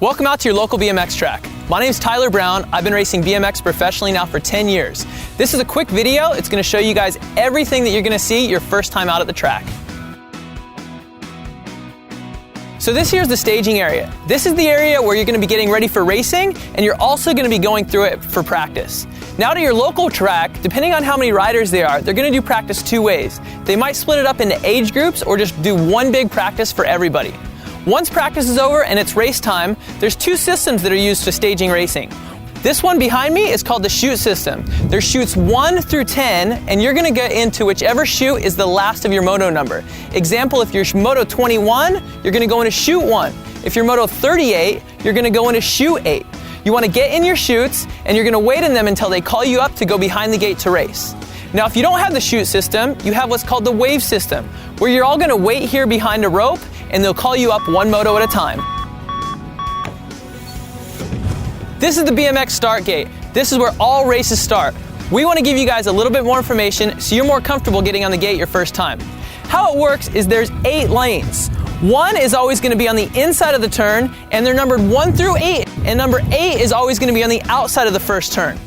Welcome out to your local BMX track. My name is Tyler Brown. I've been racing BMX professionally now for 10 years. This is a quick video. It's going to show you guys everything that you're going to see your first time out at the track. So this here is the staging area. This is the area where you're going to be getting ready for racing, and you're also going to be going through it for practice. Now to your local track, depending on how many riders there are, they're going to do practice two ways. They might split it up into age groups or just do one big practice for everybody. Once practice is over and it's race time, there's two systems that are used for staging racing. This one behind me is called the chute system. There's chutes 1 through 10, and you're gonna get into whichever chute is the last of your moto number. Example, if you're moto 21, you're gonna go into chute 1. If you're moto 38, you're gonna go into chute 8. You wanna get in your chutes, and you're gonna wait in them until they call you up to go behind the gate to race. Now, if you don't have the chute system, you have what's called the wave system, where you're all gonna wait here behind a rope, and they'll call you up one moto at a time. This is the BMX start gate. This is where all races start. We want to give you guys a little bit more information so you're more comfortable getting on the gate your first time. How it works is there's 8 lanes. 1 is always going to be on the inside of the turn, and they're numbered 1 through 8, and number 8 is always going to be on the outside of the first turn.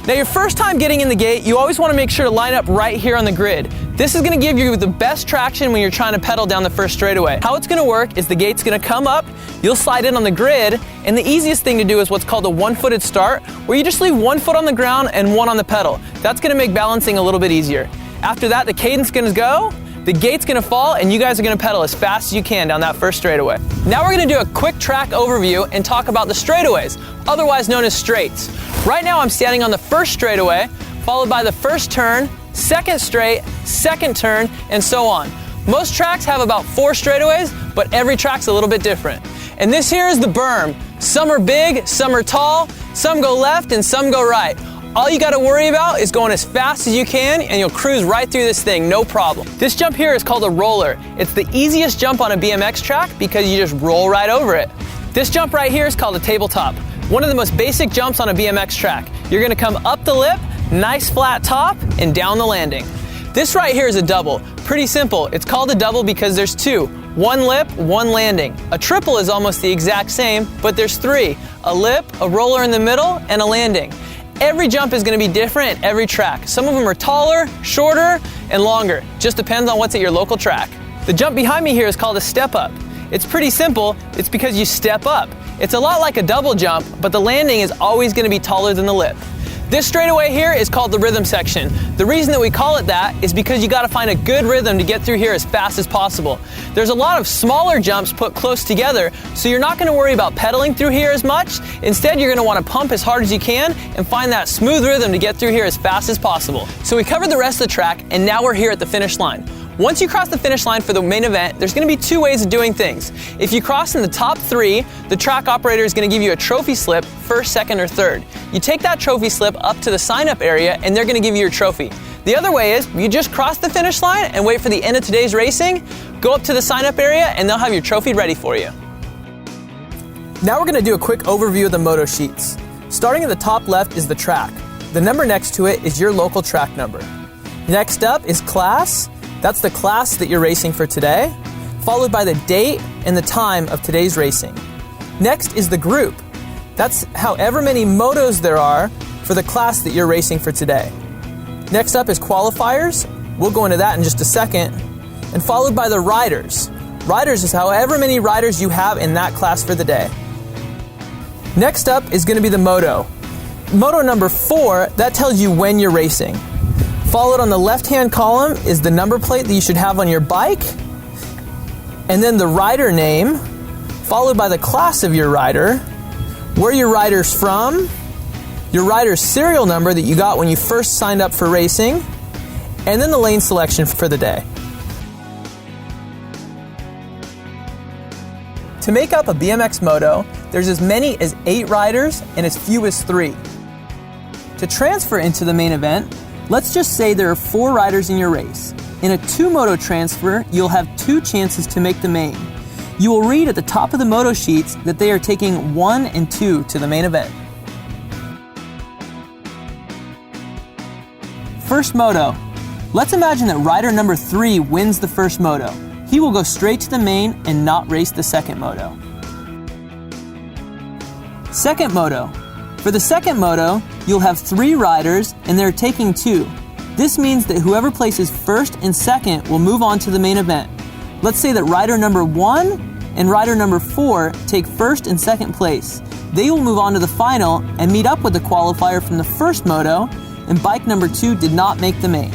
Now, your first time getting in the gate, you always want to make sure to line up right here on the grid. This is going to give you the best traction when you're trying to pedal down the first straightaway. How it's going to work is the gate's going to come up, you'll slide in on the grid, and the easiest thing to do is what's called a one-footed start, where you just leave one foot on the ground and one on the pedal. That's going to make balancing a little bit easier. After that, the cadence is going to go, the gate's going to fall, and you guys are going to pedal as fast as you can down that first straightaway. Now we're going to do a quick track overview and talk about the straightaways, otherwise known as straights. Right now I'm standing on the first straightaway, followed by the first turn, second straight, second turn, and so on. Most tracks have about 4 straightaways, but every track's a little bit different. And this here is the berm. Some are big, some are tall, some go left and some go right. All you gotta worry about is going as fast as you can, and you'll cruise right through this thing, no problem. This jump here is called a roller. It's the easiest jump on a BMX track because you just roll right over it. This jump right here is called a tabletop. One of the most basic jumps on a BMX track. You're gonna come up the lip, nice flat top, and down the landing. This right here is a double. Pretty simple. It's called a double because there's 2. 1 lip, 1 landing. A triple is almost the exact same, but there's 3. A lip, a roller in the middle, and a landing. Every jump is going to be different at every track. Some of them are taller, shorter, and longer. Just depends on what's at your local track. The jump behind me here is called a step up. It's pretty simple. It's because you step up. It's a lot like a double jump, but the landing is always going to be taller than the lip. This straightaway here is called the rhythm section. The reason that we call it that is because you got to find a good rhythm to get through here as fast as possible. There's a lot of smaller jumps put close together, so you're not going to worry about pedaling through here as much. Instead, you're going to want to pump as hard as you can and find that smooth rhythm to get through here as fast as possible. So we covered the rest of the track, and now we're here at the finish line. Once you cross the finish line for the main event, there's going to be 2 ways of doing things. If you cross in the top 3, the track operator is going to give you a trophy slip, first, second, or third. You take that trophy slip up to the sign-up area, and they're going to give you your trophy. The other way is you just cross the finish line and wait for the end of today's racing, go up to the sign-up area, and they'll have your trophy ready for you. Now we're going to do a quick overview of the moto sheets. Starting at the top left is the track. The number next to it is your local track number. Next up is class. That's the class that you're racing for today, followed by the date and the time of today's racing. Next is the group. That's however many motos there are for the class that you're racing for today. Next up is qualifiers. We'll go into that in just a second. And followed by the riders. Riders is however many riders you have in that class for the day. Next up is going to be the moto. Moto number 4, that tells you when you're racing. Followed on the left-hand column is the number plate that you should have on your bike, and then the rider name, followed by the class of your rider, where your rider's from, your rider's serial number that you got when you first signed up for racing, and then the lane selection for the day. To make up a BMX moto, there's as many as 8 riders and as few as 3. To transfer into the main event, let's just say there are 4 riders in your race. In a 2-moto transfer, you'll have 2 chances to make the main. You will read at the top of the moto sheets that they are taking 1 and 2 to the main event. First moto. Let's imagine that rider number 3 wins the first moto. He will go straight to the main and not race the second moto. Second moto. For the second moto, you'll have 3 riders and they're taking 2. This means that whoever places first and second will move on to the main event. Let's say that rider number 1 and rider number 4 take first and second place. They will move on to the final and meet up with the qualifier from the first moto, and bike number 2 did not make the main.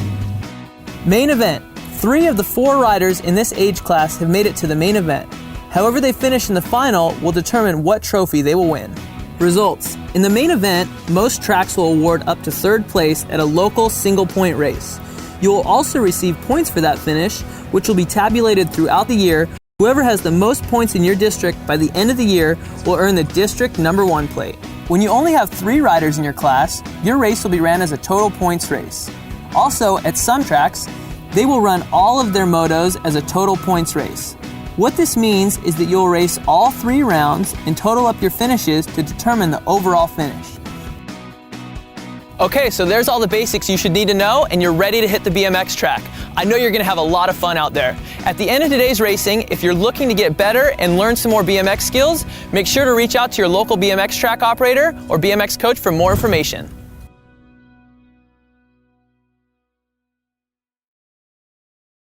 Main event. 3 of the 4 riders in this age class have made it to the main event. However they finish in the final will determine what trophy they will win. Results. In the main event, most tracks will award up to 3rd place at a local single-point race. You will also receive points for that finish, which will be tabulated throughout the year. Whoever has the most points in your district by the end of the year will earn the district number 1 plate. When you only have 3 riders in your class, your race will be ran as a total points race. Also, at some tracks, they will run all of their motos as a total points race. What this means is that you'll race all 3 rounds and total up your finishes to determine the overall finish. Okay, so there's all the basics you should need to know, and you're ready to hit the BMX track. I know you're gonna have a lot of fun out there. At the end of today's racing, if you're looking to get better and learn some more BMX skills, make sure to reach out to your local BMX track operator or BMX coach for more information.